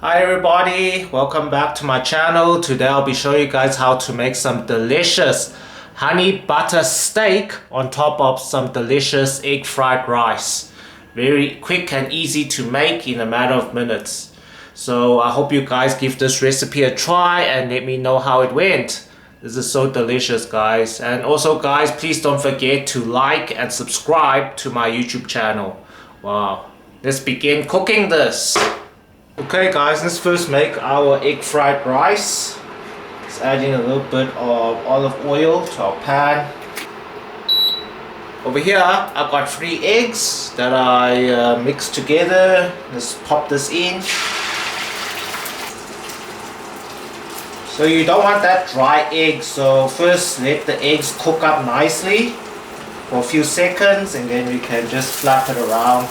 Hi everybody, welcome back to my channel. Today I'll be showing you guys how to make some delicious honey butter steak on top of some delicious egg fried rice. Very quick and easy to make in a matter of minutes. So I hope you guys give this recipe a try and let me know how it went. This is so delicious, guys. And also guys, please don't forget to like and subscribe to my YouTube channel. Wow, let's begin cooking this. Okay guys, let's first make our egg fried rice. Let's add in a little bit of olive oil to our pan. Over here, I've got 3 eggs that I mixed together. Let's pop this in. So you don't want that dry egg, so first let the eggs cook up nicely for a few seconds and then we can just flap it around.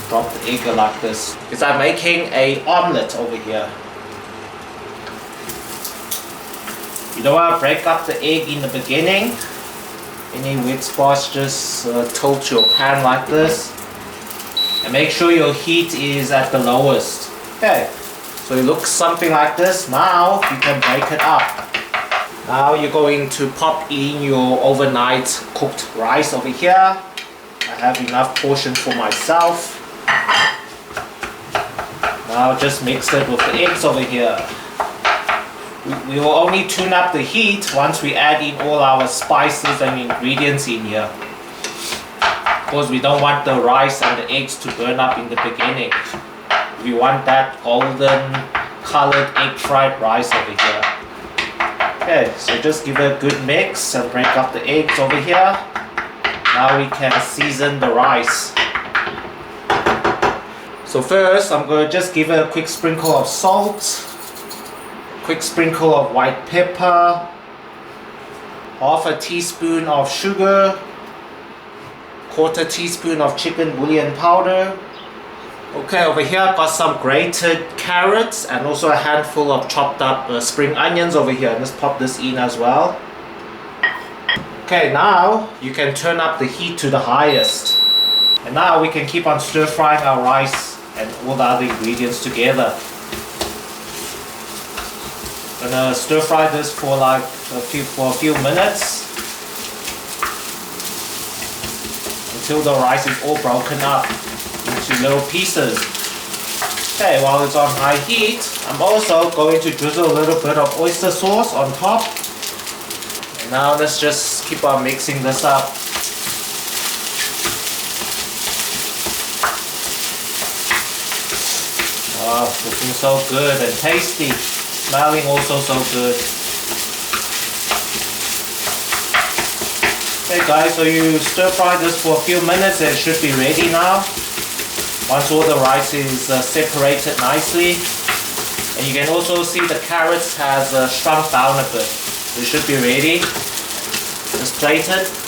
Drop the egg like this. Because I'm making an omelette over here. You don't want to break up the egg in the beginning. Any wet spots, just tilt your pan like this. And make sure your heat is at the lowest. Okay, so it looks something like this. Now you can break it up. Now you're going to pop in your overnight cooked rice over here. I have enough portion for myself. Now just mix it with the eggs over here. We will only tune up the heat once we add in all our spices and ingredients in here. Because we don't want the rice and the eggs to burn up in the beginning. We want that golden colored egg fried rice over here. Okay, so just give it a good mix and break up the eggs over here. Now we can season the rice. So first, I'm going to just give it a quick sprinkle of salt, quick sprinkle of white pepper, half a teaspoon of sugar, quarter teaspoon of chicken bouillon powder. Okay, over here I've got some grated carrots and also a handful of chopped up spring onions over here. Let's pop this in as well. Okay, now you can turn up the heat to the highest. And now we can keep on stir frying our rice and all the other ingredients together. I'm gonna stir fry this for like a few minutes until the rice is all broken up into little pieces. Okay, while it's on high heat, I'm also going to drizzle a little bit of oyster sauce on top. And now let's just keep on mixing this up. Wow, looking so good and tasty. Smelling also so good. Okay guys, so you stir fry this for a few minutes and it should be ready now. Once all the rice is separated nicely. And you can also see the carrots has shrunk down a bit. It should be ready. Just plate it.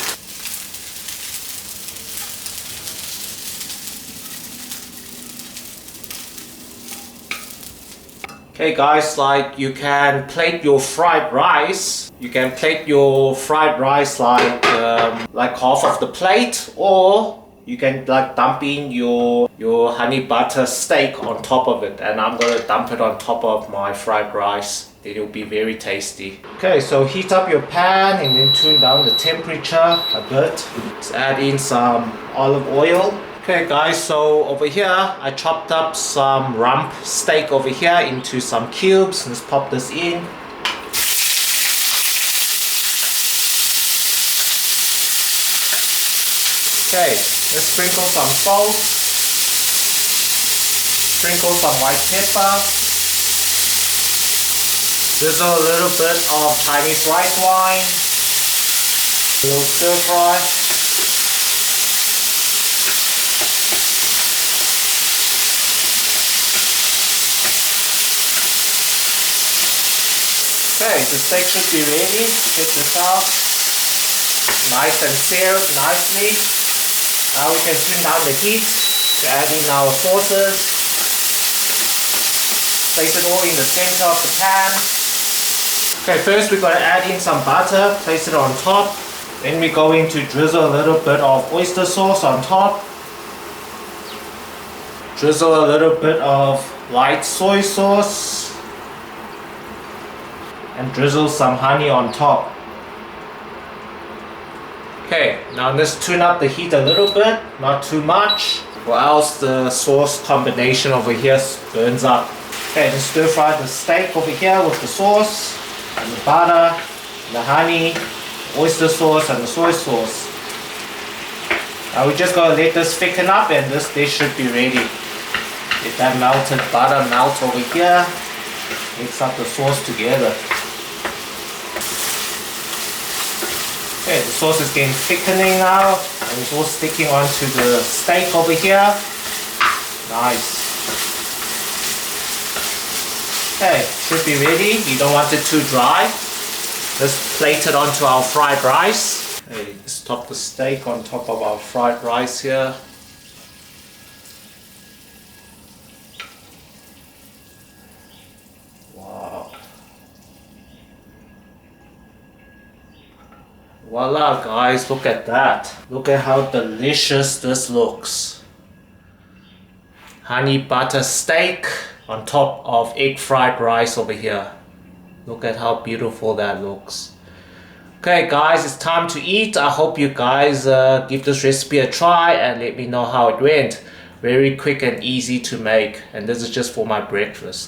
Okay guys, like you can plate your fried rice. You can plate your fried rice like half of the plate, or you can like dump in your honey butter steak on top of it, and I'm gonna dump it on top of my fried rice. Then it'll be very tasty. Okay, so heat up your pan and then tune down the temperature a bit. Let's add in some olive oil. Okay guys, so over here I chopped up some rump steak over here into some cubes. Let's pop this in. Okay, let's sprinkle some salt, sprinkle some white pepper, drizzle a little bit of Chinese rice wine, a little stir fry. Okay, the steak should be ready. Check this out. Nice and seared nicely. Now we can tune down the heat to add in our sauces. Place it all in the center of the pan. Okay, first we're going to add in some butter. Place it on top. Then we're going to drizzle a little bit of oyster sauce on top. Drizzle a little bit of light soy sauce and drizzle some honey on top. Okay, now let's tune up the heat a little bit, not too much, or else the sauce combination over here burns up. Okay, then stir fry the steak over here with the sauce and the butter, the honey, oyster sauce and the soy sauce. Now we're just going to let this thicken up and this dish should be ready. Let that melted butter melt over here, mix up the sauce together. Okay, the sauce is getting thickening now and it's all sticking onto the steak over here. Nice. Okay, should be ready. You don't want it too dry. Let's plate it onto our fried rice. Okay, let's top the steak on top of our fried rice here. Wow. Voila guys, look at that. Look at how delicious this looks. Honey butter steak on top of egg fried rice over here. Look at how beautiful that looks. Okay guys, it's time to eat. I hope you guys give this recipe a try and let me know how it went. Very quick and easy to make, and this is just for my breakfast.